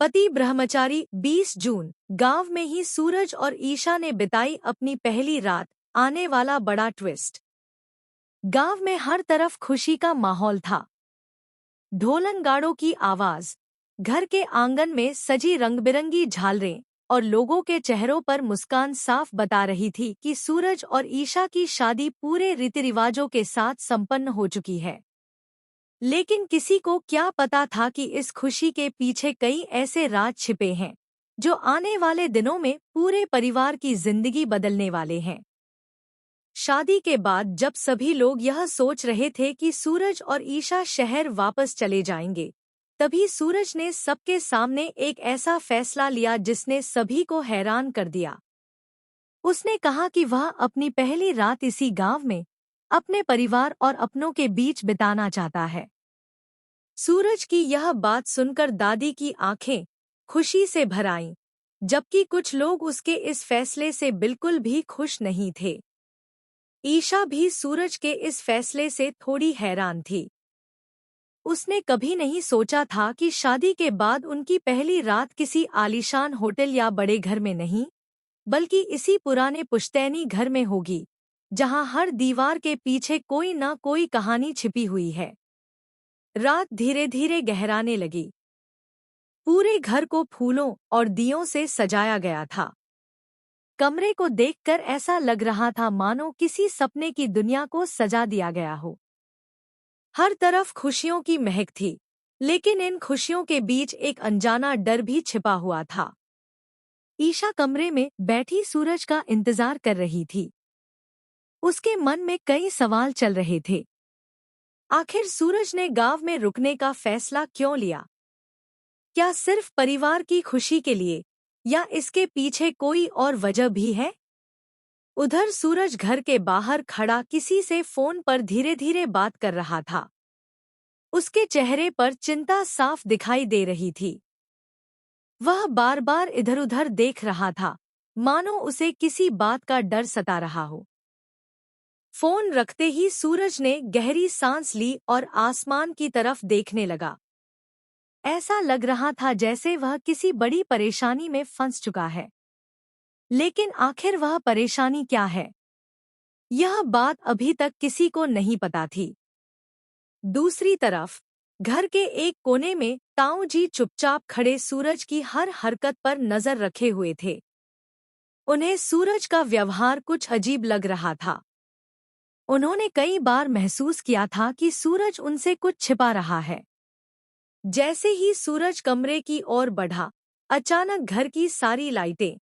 पति ब्रह्मचारी। 20 जून गांव में ही सूरज और ईशा ने बिताई अपनी पहली रात। आने वाला बड़ा ट्विस्ट। गांव में हर तरफ खुशी का माहौल था। ढोलनगाड़ों की आवाज, घर के आंगन में सजी रंगबिरंगी झालरें और लोगों के चेहरों पर मुस्कान साफ बता रही थी कि सूरज और ईशा की शादी पूरे रीति रिवाजों के साथ संपन्न हो चुकी है। लेकिन किसी को क्या पता था कि इस खुशी के पीछे कई ऐसे राज छिपे हैं जो आने वाले दिनों में पूरे परिवार की जिंदगी बदलने वाले हैं। शादी के बाद जब सभी लोग यह सोच रहे थे कि सूरज और ईशा शहर वापस चले जाएंगे, तभी सूरज ने सबके सामने एक ऐसा फैसला लिया जिसने सभी को हैरान कर दिया। उसने कहा कि वह अपनी पहली रात इसी गांव में अपने परिवार और अपनों के बीच बिताना चाहता है। सूरज की यह बात सुनकर दादी की आंखें खुशी से भर आईं, जबकि कुछ लोग उसके इस फैसले से बिल्कुल भी खुश नहीं थे। ईशा भी सूरज के इस फैसले से थोड़ी हैरान थी। उसने कभी नहीं सोचा था कि शादी के बाद उनकी पहली रात किसी आलीशान होटल या बड़े घर में नहीं, बल्कि इसी पुराने पुश्तैनी घर में होगी, जहां हर दीवार के पीछे कोई न कोई कहानी छिपी हुई है। रात धीरे धीरे गहराने लगी। पूरे घर को फूलों और दियों से सजाया गया था। कमरे को देखकर ऐसा लग रहा था मानो किसी सपने की दुनिया को सजा दिया गया हो। हर तरफ खुशियों की महक थी, लेकिन इन खुशियों के बीच एक अनजाना डर भी छिपा हुआ था। ईशा कमरे में बैठी सूरज का इंतजार कर रही थी। उसके मन में कई सवाल चल रहे थे। आखिर सूरज ने गांव में रुकने का फैसला क्यों लिया? क्या सिर्फ परिवार की खुशी के लिए, या इसके पीछे कोई और वजह भी है? उधर सूरज घर के बाहर खड़ा किसी से फोन पर धीरे धीरे बात कर रहा था। उसके चेहरे पर चिंता साफ दिखाई दे रही थी। वह बार बार इधर उधर देख रहा था, मानो उसे किसी बात का डर सता रहा हो। फोन रखते ही सूरज ने गहरी सांस ली और आसमान की तरफ देखने लगा। ऐसा लग रहा था जैसे वह किसी बड़ी परेशानी में फंस चुका है। लेकिन आखिर वह परेशानी क्या है? यह बात अभी तक किसी को नहीं पता थी। दूसरी तरफ घर के एक कोने में ताऊ जी चुपचाप खड़े सूरज की हर हरकत पर नजर रखे हुए थे। उन्हें सूरज का व्यवहार कुछ अजीब लग रहा था। उन्होंने कई बार महसूस किया था कि सूरज उनसे कुछ छिपा रहा है। जैसे ही सूरज कमरे की ओर बढ़ा, अचानक घर की सारी लाइटें